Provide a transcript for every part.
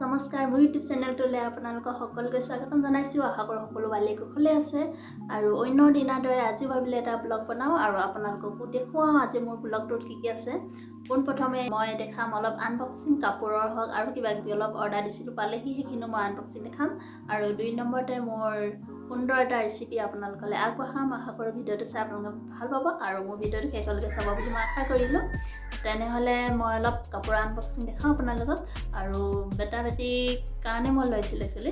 নমস্কাৰ মোৰ ইউটিউব চেনেলটোলৈ আপোনালোকক সকলোকে স্বাগতম জনাইছোঁ। আশা কৰোঁ সকলো ভালেই কুশলে আছে আৰু অন্য দিনৰ দৰে আজি ভাবিলে এটা ব্লগ বনাওঁ আৰু আপোনালোককো দেখুৱাওঁ আজি মোৰ ব্লগটোত কি আছে। পোনপ্ৰথমে মই দেখাম অলপ আনবক্সিং কাপোৰৰ হওক আৰু কিবা কিবি অলপ অৰ্ডাৰ দিছিলোঁ পালেহি সেইখিনিও মই আনবক্সিং দেখাম আৰু 2 নম্বৰতে মোৰ সুন্দৰ এটা ৰেচিপি আপোনালোকলৈ আগবঢ়াম। আশা কৰোঁ ভিডিঅ'টো চাই আপোনালোকে ভাল পাব আৰু মোৰ ভিডিঅ'টো শেষলৈকে চাব বুলি মই আশা কৰিলোঁ। তেনেহ'লে মই অলপ কাপোৰ আনবক্সিং দেখাওঁ আপোনালোকক আৰু বেটা বেটি কাৰণে মই লৈছিলোঁ একচুৱেলি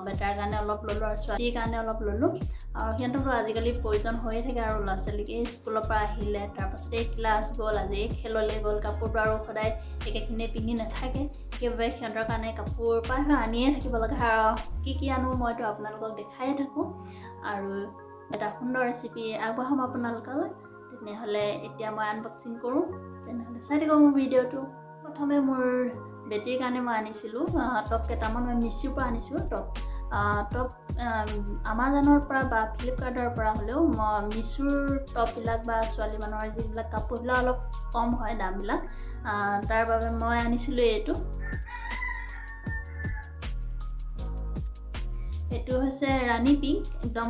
বেটাৰ কাৰণে অলপ ল'লোঁ আৰু ছোৱালীৰ কাৰণে অলপ ল'লোঁ আৰু সিহঁতৰো আজিকালি প্ৰয়োজন হৈয়ে থাকে আৰু ল'ৰা ছোৱালীক এই স্কুলৰ পৰা আহিলে তাৰপাছত এই ক্লাছ গ'ল আজি এই খেললৈ গ'ল কাপোৰটো আৰু সদায় একেখিনিয়ে পিন্ধি নাথাকে সেইবাবে সিহঁতৰ কাৰণে কাপোৰ প্ৰায় আনিয়ে থাকিব লগা হয়। কি আনো মইতো আপোনালোকক দেখায়ে থাকোঁ আৰু এটা সুন্দৰ ৰেচিপি আগবঢ়াম আপোনালোকলৈ। তেনেহ'লে এতিয়া মই আনবক্সিং কৰোঁ, তেনেহ'লে চাই থাকক মোৰ ভিডিঅ'টো। প্ৰথমে মোৰ বেটিৰ কাৰণে মই আনিছিলোঁ টপ কেইটামান মই মিছোৰ পৰা আনিছোঁ টপ আমাজনৰ পৰা বা ফ্লিপকাৰ্টৰ পৰা হ'লেও মই মিছোৰ টপবিলাক বা ছোৱালী মানুহৰ যিবিলাক কাপোৰবিলাক অলপ কম হয় দামবিলাক তাৰ বাবে মই আনিছিলোঁ এইটো হৈছে ৰাণী পিংক একদম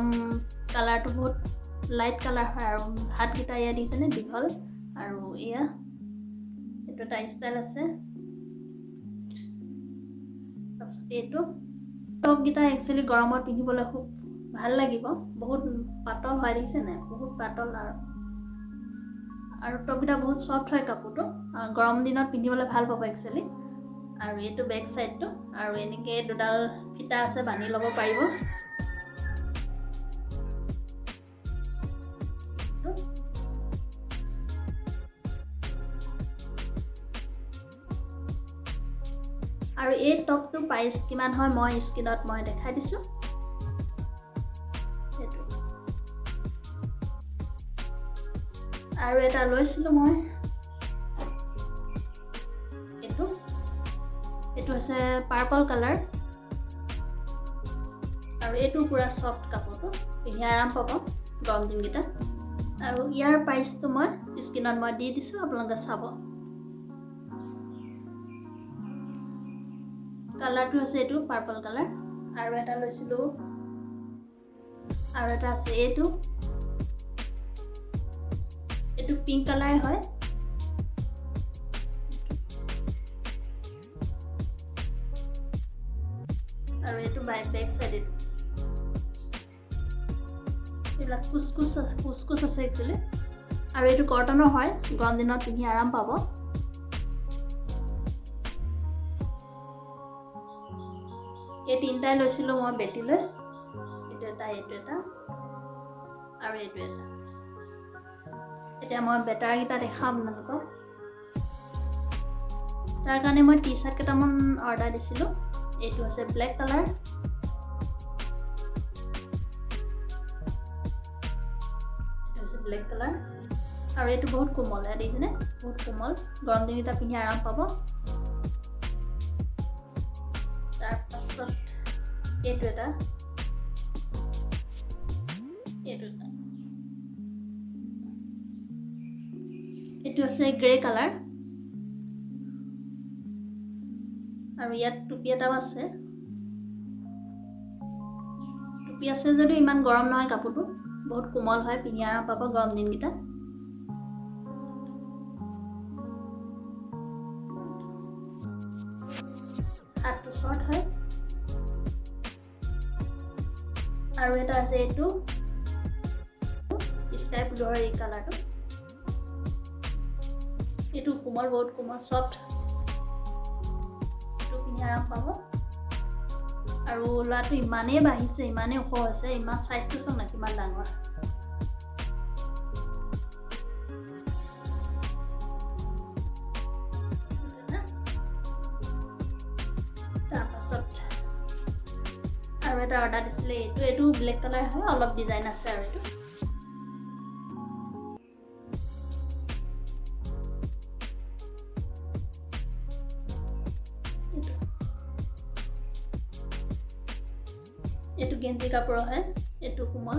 কালাৰটো বহুত লাইট কালাৰ হয় আৰু হাতকেইটা ইয়াত দিছেনে দীঘল আৰু এয়া এইটো এটা ষ্টাইল আছে। তাৰপিছত এইটো টপকেইটা একচুৱেলি গৰমত পিন্ধিবলৈ খুব ভাল লাগিব, বহুত পাতল হয় দেখিছে নাই বহুত পাতল আৰু টপকেইটা বহুত চফ্ট হয় কাপোৰটো গৰম দিনত পিন্ধিবলৈ ভাল পাব একচুৱেলি। আৰু এইটো বেক চাইডটো আৰু এনেকৈ দুডাল ফিটা আছে বান্ধি ল'ব পাৰিব। আৰু এই টপটো প্ৰাইচ কিমান হয় মই স্ক্ৰীনত মই দেখাই দিছোঁ। আৰু এটা লৈছিলোঁ মই এইটো হৈছে পাৰ্পল কালাৰ আৰু এইটো পুৰা চফ্ট কাপোৰটো পিন্ধি আৰাম পাব গৰম দিনকেইটা আৰু ইয়াৰ প্ৰাইচটো মই স্ক্ৰীনত মই দি দিছোঁ আপোনালোকে চাব। কালাৰটো হৈছে এইটো পাৰ্পল কালাৰ আৰু এটা লৈছিলোঁ আৰু এটা আছে এইটো পিংক কালাৰ হয় আৰু এইটো বেক চাইড এইবিলাক কুচকুচ আছে একচুৱেলি আৰু এইটো কটনৰ হয় গৰম দিনত পিন্ধি আৰাম পাব। এই তিনিটাই লৈছিলোঁ মই বেটিলৈ এইটো এটা আৰু এইটো এটা। এতিয়া মই বেটাৰকেইটা দেখাম আপোনালোকক। তাৰ কাৰণে মই টি চাৰ্ট কেইটামান অৰ্ডাৰ দিছিলোঁ। এইটো হৈছে ব্লেক কালাৰ আৰু এইটো বহুত কোমল দেখিছেনে বহুত কোমল গৰম দিনকেইটা পিন্ধি আৰাম পাব। তাৰপাছত এইটো হৈছে গ্ৰে কালাৰ আৰু ইয়াত টুপি এটাও আছে। টুপি আছে যদিও ইমান গৰম নহয় কাপোৰটো বহুত কোমল হয় পিন্ধি আৰাম পাব গৰম দিনকেইটা। হাতটো শৰ্ট হয় আৰু এটা আছে এইটো স্কাই ব্লুৰ এই কালাৰটো এইটো কোমল বহুত কোমল চফ্ট এইটো পিন্ধি আৰাম পাব আৰু ল'ৰাটো ইমানেই বাঢ়িছে ইমানেই ওখ হৈছে ইমান চাইজটো চাওক না কিমান ডাঙৰ। তাৰপাছত আৰু এটা অৰ্ডাৰ দিছিলে এইটো ব্লেক কালাৰ হয় অলপ ডিজাইন আছে আৰু এইটো গেঞ্জি কাপোৰ হয়, এইটো কোমল,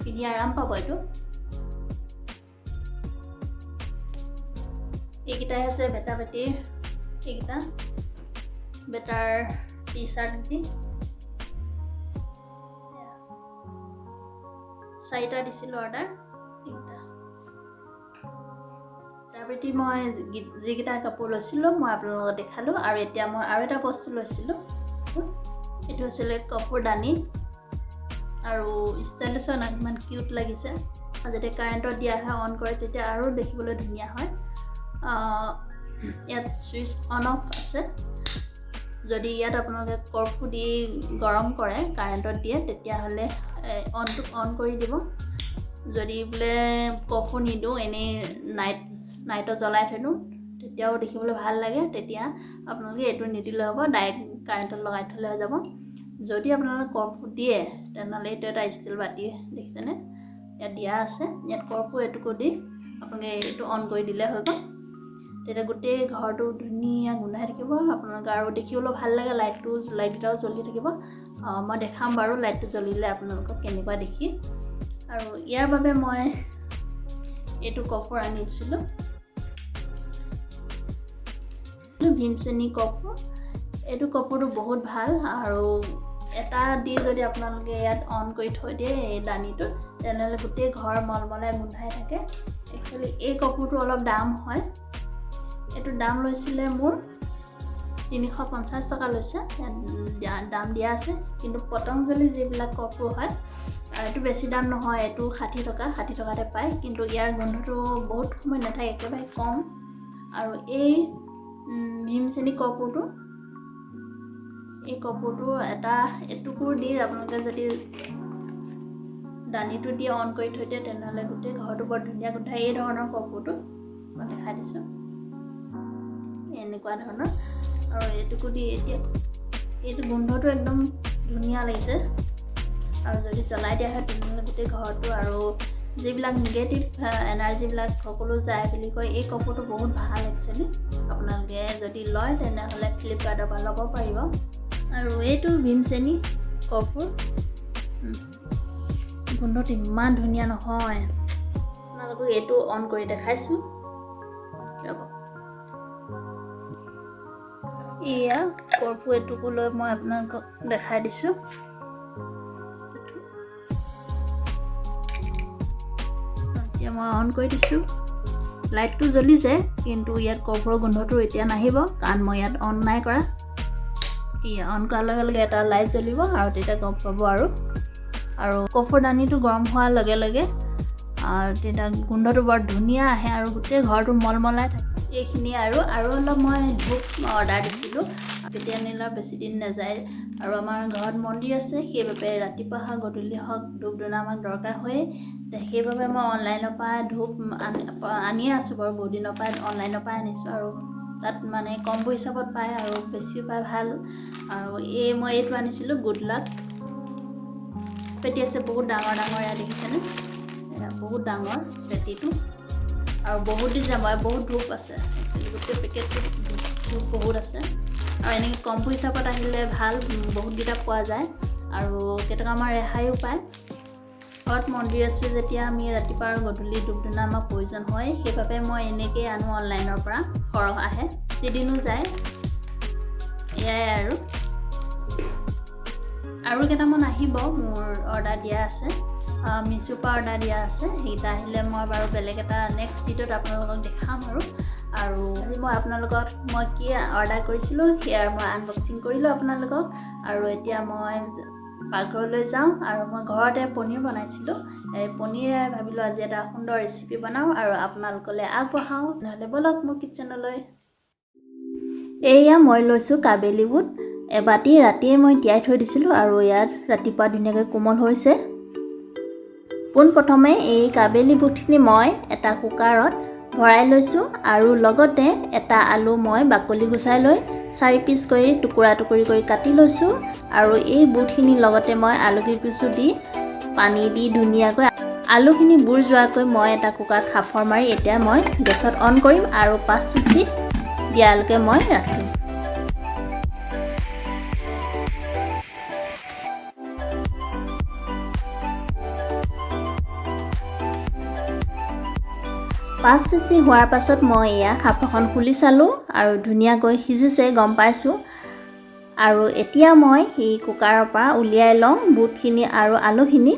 পিন্ধি আৰাম পাব এইটো। এইকেইটাই আছে বেটা বেটিৰ, এইকেইটা বেটাৰ টি চাৰ্ট নেকি, 4টা দিছিলোঁ অৰ্ডাৰ। এইকেইটা বেটা বেটি মই যিকেইটা কাপোৰ লৈছিলোঁ মই আপোনালোকক দেখালোঁ। আৰু এতিয়া মই আৰু এটা বস্তু লৈছিলোঁ, এইটো হৈছিলে কাপোৰ দানি, আৰু ষ্টাইলিছৰ ইমান কিউট লাগিছে। যেতিয়া কাৰেণ্টত দিয়া হয় অন কৰে তেতিয়া আৰু দেখিবলৈ ধুনীয়া হয়। ইয়াত চুইচ অন অফ আছে। যদি ইয়াত আপোনালোকে কৰ্ফু দি গৰম কৰে কাৰেণ্টত দিয়ে তেতিয়াহ'লে অনটো অন কৰি দিব। যদি বোলে কৰ্ফু নিদিওঁ এনেই নাইটত জ্বলাই থৈ দিওঁ তেতিয়াও দেখিবলৈ ভাল লাগে, তেতিয়া আপোনালোকে এইটো নিদিলে হ'ব, ডাইৰেক্ট কাৰেণ্টত লগাই থ'লে হৈ যাব। যদি আপোনালোকে কৰ্ফু দিয়ে তেনেহ'লে এইটো এটা ষ্টিল বাতি দেখিছেনে, ইয়াত দিয়া আছে, ইয়াত কৰ্ফু এটুকু দি আপোনালোকে এইটো অন কৰি দিলে হৈ গ'ল। তেতিয়া গোটেই ঘৰটো ধুনীয়া গোন্ধাই থাকিব আপোনালোকে, আৰু দেখিবলৈ ভাল লাগে। লাইটকেইটাও জ্বলি থাকিব। মই দেখাম বাৰু লাইটটো জ্বলিলে আপোনালোকক কেনেকুৱা দেখি। আৰু ইয়াৰ বাবে মই এইটো কাপোৰ আনিছিলোঁ, ভীমচেনী কাপোৰ। এইটো কাপোৰটো বহুত ভাল, আৰু এটা দি যদি আপোনালোকে ইয়াত অন কৰি থৈ দিয়ে এই দানিটোত তেনেহ'লে গোটেই ঘৰ মলমলাই গোন্ধাই থাকে। একচুৱেলি এই কাপোৰটো অলপ দাম হয়, এইটো দাম লৈছিলে মোৰ 350 টকা লৈছে, দাম দিয়া আছে। কিন্তু পতঞ্জলি যিবিলাক কাপোৰ হয় এইটো বেছি দাম নহয়, এইটো 60 টকাতে পায়। কিন্তু ইয়াৰ গোন্ধটো বহুত সময় নাথাকে, একেবাৰে কম। আৰু এই ভীমচেনী কাপোৰটো, এই কাপোৰটো এটা এটুকুৰ দি আপোনালোকে যদি দানিটো দি অন কৰি থৈ দিয়ে তেনেহ'লে গোটেই ঘৰটো বৰ ধুনীয়া গোন্ধাই। এই ধৰণৰ কাপোৰটো মই দেখাই দিছোঁ, এনেকুৱা ধৰণৰ। আৰু এইটুকু দি এতিয়া এইটো গোন্ধটো একদম ধুনীয়া লাগিছে। আৰু যদি জ্বলাই দিয়া হয় তেনেহ'লে গোটেই ঘৰটো আৰু যিবিলাক নিগেটিভ এনাৰ্জিবিলাক সকলো যায় বুলি কয়। এই কাপোৰটো বহুত ভাল একচুৱেলি, আপোনালোকে যদি লয় তেনেহ'লে ফ্লিপকাৰ্টৰ পৰা ল'ব পাৰিব। আৰু এইটো ভীমচেনী কাপোৰ, গোন্ধটো ইমান ধুনীয়া নহয়, আপোনালোকক এইটো অন কৰি দেখাইছোঁ। এয়া কৰ্ফু এটুকু লৈ মই আপোনালোকক দেখাই দিছোঁ। এতিয়া মই অন কৰি দিছোঁ, লাইটটো জ্বলিছে কিন্তু ইয়াত কৰ্ফুৰ গোন্ধটো এতিয়া নাহিব কাৰণ মই ইয়াত অন নাই কৰা। এয়া অন কৰাৰ লগে লগে এটা লাইট জ্বলিব আৰু তেতিয়া গম পাব। আৰু কৰ্ফুৰ দানিটো গৰম হোৱাৰ লগে লগে আৰু তেতিয়া গোন্ধটো বৰ ধুনীয়া আহে আৰু গোটেই ঘৰটো মলমলাই থাকে। এইখিনি আৰু অলপ মই ধূপ অৰ্ডাৰ দিছিলোঁ, কেতিয়া নিলে বেছি দিন নাযায়। আৰু আমাৰ ঘৰত মন্দিৰ আছে, সেইবাবে ৰাতিপুৱা হওক গধূলি হওক ধূপ ধূনা আমাক দৰকাৰ হয়েই। সেইবাবে মই অনলাইনৰ পৰা ধূপ আনিয়ে আছোঁ বাৰু, বহুত দিনৰ পৰা অনলাইনৰ পৰা আনিছোঁ। আৰু তাত মানে কম্বো হিচাপত পায় আৰু বেছিও পায়, ভাল। আৰু মই এইটো আনিছিলোঁ গুড লাক পেটি আছে, বহুত ডাঙৰ এয়া দেখিছেনে, বহুত ডাঙৰ পেটিটো। আৰু বহুত দিন যাব, বহুত ধূপ আছে, গোটেই পেকেটটোত ধূপ বহুত আছে। আৰু এনেকৈ কম্বো হিচাপত আহিলে ভাল, বহুতকেইটা পোৱা যায় আৰু কেইটকামান ৰেহাইও পায়। ঘৰত মন্দিৰ আছে যেতিয়া আমি ৰাতিপুৱা আৰু গধূলি ধূপ ধূনা আমাক প্ৰয়োজন হয়, সেইবাবে মই এনেকৈয়ে আনো অনলাইনৰ পৰা, সৰহ আহে, যিদিনো যায়। এয়াই আৰু কেইটামান আহিব, মোৰ অৰ্ডাৰ দিয়া আছে, মিছোৰ পৰা অৰ্ডাৰ দিয়া আছে। সেইকেইটা আহিলে মই বাৰু বেলেগ এটা নেক্সট ভিডিঅ'ত আপোনালোকক দেখাম। আৰু আজি মই আপোনালোকক কি অৰ্ডাৰ কৰিছিলোঁ সেয়াৰ মই আনবক্সিং কৰিলোঁ আপোনালোকক। আৰু এতিয়া মই পাকঘৰলৈ যাওঁ আৰু মই ঘৰতে পনীৰ বনাইছিলোঁ। এই পনীৰে ভাবিলোঁ আজি এটা সুন্দৰ ৰেচিপি বনাওঁ আৰু আপোনালোকলৈ আগবঢ়াওঁ। নহ'লে ব'লক মোৰ কিটচেনলৈ। এয়া মই লৈছোঁ কাবেলি বুট, এবাটি ৰাতিয়ে মই তিয়াই থৈ দিছিলোঁ আৰু ইয়াত ৰাতিপুৱা ধুনীয়াকৈ কোমল হৈছে। পোনপ্ৰথমে এই কাবেলি বুটখিনি মই এটা কুকাৰত ভৰাই লৈছোঁ আৰু লগতে এটা আলু মই বাকলি গুচাই লৈ 4 পিচ কৰি টুকুৰা কৰি কাটি লৈছোঁ। আৰু এই বুটখিনিৰ লগতে মই আলু কিপিচো দি পানী দি ধুনীয়াকৈ আলুখিনি বুৰ যোৱাকৈ মই এটা কুকাৰত সাফৰ মাৰি এতিয়া মই গেছত অন কৰিম আৰু 5 চিটি দিয়ালৈকে মই ৰাখিম। 5 চিচি হোৱাৰ পাছত মই এয়া সাঁফৰখন খুলি চালোঁ আৰু ধুনীয়াকৈ সিজিছে গম পাইছোঁ। আৰু এতিয়া মই সেই কুকাৰৰ পৰা উলিয়াই লওঁ বুটখিনি আৰু আলুখিনি।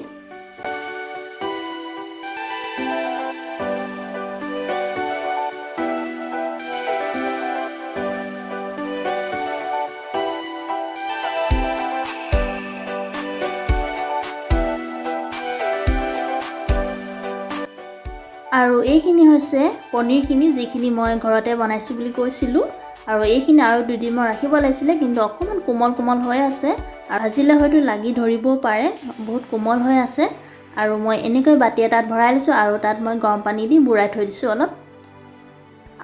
আৰু এইখিনি হৈছে পনীৰখিনি, যিখিনি মই ঘৰতে বনাইছোঁ বুলি কৈছিলোঁ। আৰু এইখিনি আৰু 2 দিন মই ৰাখিব লাগিছিলে, কিন্তু অকণমান কোমল কোমল হৈ আছে আৰু ভাজিলে হয়তো লাগি ধৰিবও পাৰে, বহুত কোমল হৈ আছে। আৰু মই এনেকৈ বাতি এটাত ভৰাই লৈছোঁ আৰু তাত মই গৰম পানী দি বুৰাই থৈ দিছোঁ অলপ।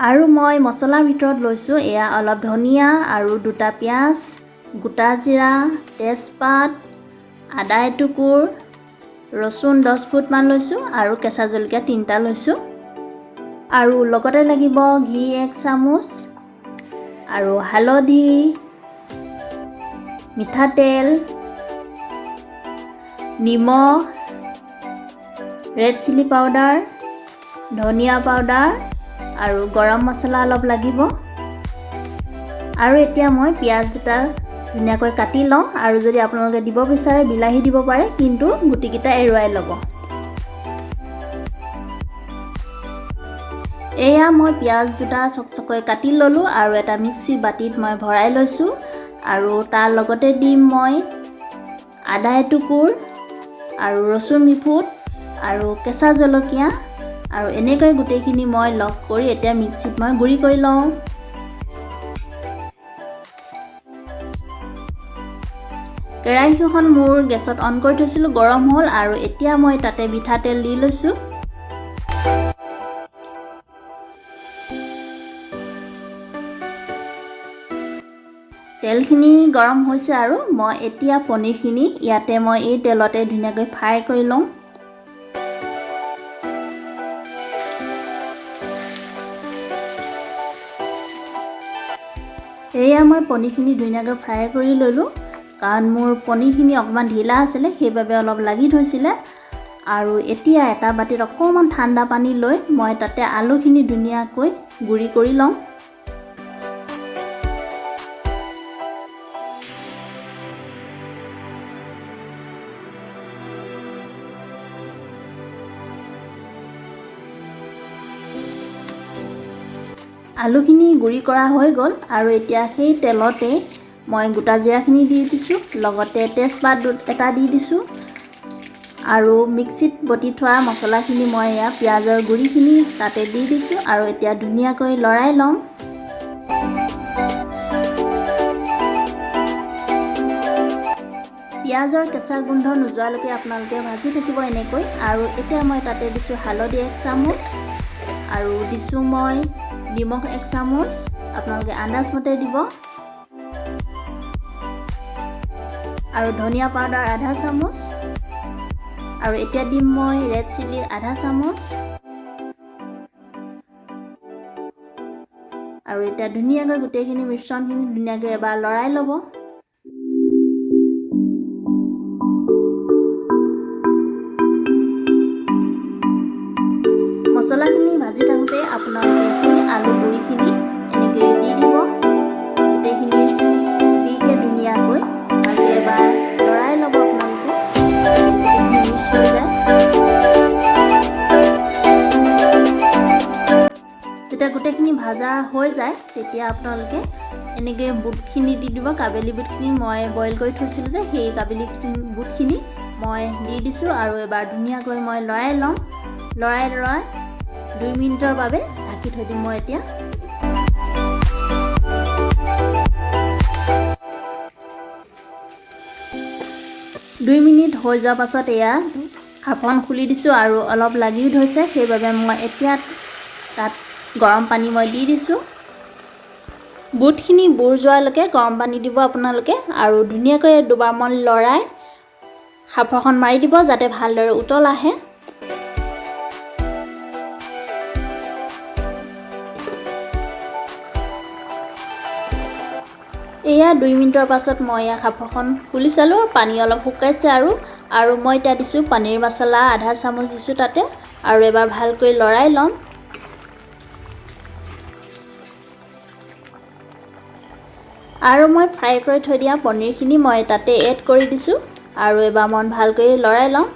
আৰু মই মছলাৰ ভিতৰত লৈছোঁ এয়া অলপ ধনিয়া আৰু 2টা পিঁয়াজ, গোটা জিৰা, তেজপাত, আদা এটুকুৰ, ৰচুন 10 ফুটমান লৈছোঁ আৰু কেঁচা জলকীয়া 3টা লৈছোঁ। আৰু লগতে লাগিব ঘি 1 চামুচ আৰু হালধি, মিঠাতেল, নিমখ, ৰেড চিলি পাউডাৰ, ধনিয়া পাউডাৰ আৰু গৰম মছলা অলপ লাগিব। আৰু এতিয়া মই পিঁয়াজ দুটা ধুনীয়াকৈ কাটি লওঁ, আৰু যদি আপোনালোকে দিব বিচাৰে বিলাহী দিব পাৰে, কিন্তু গুটিকেইটা এৰুৱাই ল'ব। এয়া মই পিঁয়াজ দুটা চকচকৈ কাটি ল'লোঁ আৰু এটা মিক্সি বাতিত মই ভৰাই লৈছোঁ। আৰু তাৰ লগতে দিম মই আদা এটুকুৰ আৰু ৰচুন মিফুট আৰু কেঁচা জলকীয়া, আৰু এনেকৈ গোটেইখিনি মই লগ কৰি এতিয়া মিক্সিত মই গুড়ি কৰি লওঁ। কেৰাহীখন মোৰ গেছত অন কৰি থৈছিলোঁ, গৰম হ'ল, আৰু এতিয়া মই তাতে মিঠাতেল দি লৈছোঁ। তেলখিনি গৰম হৈছে আৰু মই এতিয়া পনীৰখিনি ইয়াতে মই এই তেলতে ধুনীয়াকৈ ফ্ৰাই কৰি লওঁ। এয়া মই পনীৰখিনি ধুনীয়াকৈ ফ্ৰাই কৰি ল'লোঁ, কাৰণ মোৰ পনীৰখিনি অকণমান ঢিলা আছিলে, সেইবাবে অলপ লাগি থৈছিলে। আৰু এতিয়া এটা বাতিত অকণমান ঠাণ্ডা পানী লৈ মই তাতে আলুখিনি ধুনীয়াকৈ গুড়ি কৰি লওঁ। আলুখিনি গুড়ি কৰা হৈ গ'ল, আৰু এতিয়া সেই তেলতে মই গোটা জিৰাখিনি দি দিছোঁ, লগতে তেজপাত এটা দি দিছোঁ, আৰু মিক্সিত বটি থোৱা মছলাখিনি মই এয়া পিঁয়াজৰ গুড়িখিনি তাতে দি দিছোঁ, আৰু এতিয়া ধুনীয়াকৈ লৰাই লওঁ। পিঁয়াজৰ কেঁচা গোন্ধ নোযোৱালৈকে আপোনালোকে ভাজি থাকিব এনেকৈ। আৰু এতিয়া মই তাতে দিছোঁ হালধি 1 চামুচ, আৰু দিছোঁ মই নিমখ 1 চামুচ, আপোনালোকে আন্দাজ মতে দিব, আৰু ধনিয়া পাউডাৰ আধা চামুচ, আৰু এতিয়া দিম মই ৰেড চিলি আধা চামুচ। আৰু এতিয়া ধুনীয়াকৈ গোটেইখিনি মিশ্ৰণখিনি ধুনীয়াকৈ এবাৰ লৰাই ল'ব। মছলাখিনি ভাজি থাকোঁতে আপোনালোকে সেই আলু গুড়িখিনি এনেকৈ দি দিব, গোটেইখিনি দিকে ধুনীয়াকৈ ভালকৈ এবাৰ লৰাই ল'ব আপোনালোকে, মিক্স হৈ যায়। যেতিয়া গোটেইখিনি ভাজা হৈ যায়, তেতিয়া আপোনালোকে এনেকৈ বুটখিনি দি দিব, কাবেলি বুটখিনি মই বইল কৰি থৈছিলোঁ যে, সেই কাবেলি বুটখিনি মই দি দিছোঁ, আৰু এবাৰ ধুনীয়াকৈ মই লৰাই লওঁ। লৰাই 2 মিনিটৰ বাবে ঢাকি থৈ দিম মই এতিয়া। দুই মিনিট হৈ যোৱাৰ পাছত এয়া ঢাকন খুলি দিছোঁ, আৰু অলপ লাগিও ধৰিছে, সেইবাবে মই এতিয়া তাত গৰম পানী মই দি দিছোঁ। বুটখিনি বুৰ যোৱালৈকে গৰম পানী দিব আপোনালোকে, আৰু ধুনীয়াকৈ দুবাৰমান লৰাই সাঁফৰখন মাৰি দিব, যাতে ভালদৰে উতল আহে। এয়া 2 মিনিটৰ পাছত মই এয়া সাঁফৰখন খুলি চালোঁ, পানী অলপ শুকাইছে, আৰু মই এতিয়া দিছোঁ পনীৰ মছলা আধা চামুচ দিছোঁ তাতে, আৰু এবাৰ ভালকৈ লৰাই ল'ম। আৰু মই ফ্ৰাই কৰি থৈ দিয়া পনীৰখিনি মই তাতে এড কৰি দিছোঁ আৰু এবাৰ মই ভালকৈ লৰাই লওঁ।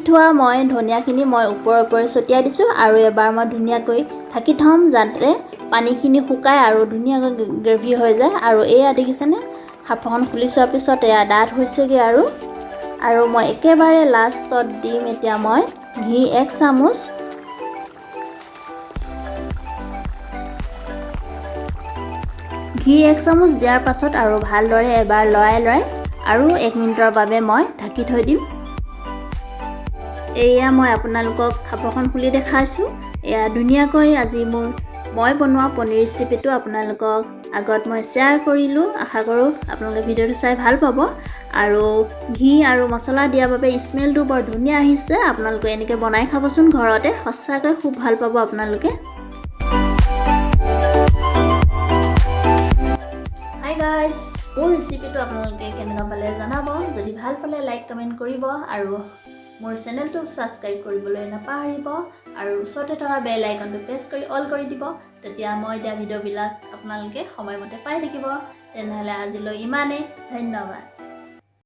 থোৱা মই ধনিয়াখিনি মই ওপৰে ছটিয়াই দিছোঁ আৰু এবাৰ মই ধুনীয়াকৈ ঢাকি থ'ম যাতে পানীখিনি শুকায় আৰু ধুনীয়াকৈ গ্ৰেভি হৈ যায়। আৰু এয়া দেখিছেনে সাঁফৰখন খুলি চোৱাৰ পিছত এয়া ডাঠ হৈছেগৈ আৰু মই একেবাৰে লাষ্টত দিম এতিয়া মই ঘি 1 চামুচ। ঘি 1 চামুচ দিয়াৰ পাছত আৰু ভালদৰে এবাৰ লৰাই আৰু 1 মিনিটৰ বাবে মই ঢাকি থৈ দিম। এয়া মই আপোনালোকক খাপৰখন খুলি দেখাইছোঁ। এয়া ধুনীয়াকৈ আজি মই বনোৱা পনীৰ ৰেচিপিটো আপোনালোকক আগত মই শ্বেয়াৰ কৰিলোঁ। আশা কৰোঁ আপোনালোকে ভিডিঅ'টো চাই ভাল পাব আৰু ঘি আৰু মছলা দিয়াৰ বাবে স্মেলটো বৰ ধুনীয়া আহিছে। আপোনালোকে এনেকৈ বনাই খাবচোন ঘৰতে, সঁচাকৈ খুব ভাল পাব আপোনালোকে। হাই গাইজ, মোৰ ৰেচিপিটো আপোনালোকে কেনেকুৱা পালে জনাব। যদি ভাল পালে লাইক কমেণ্ট কৰিব আৰু মোৰ চেনেলটো ছাবস্ক্ৰাইব কৰিবলৈ নাপাহৰিব আৰু ওচৰতে থকা বেল আইকনটো প্ৰেছ কৰি অল কৰি দিব। তেতিয়া মই দিয়া ভিডিঅ'বিলাক আপোনালোকে সময়মতে পাই থাকিব। তেনেহ'লে আজিলৈ ইমানেই, ধন্যবাদ।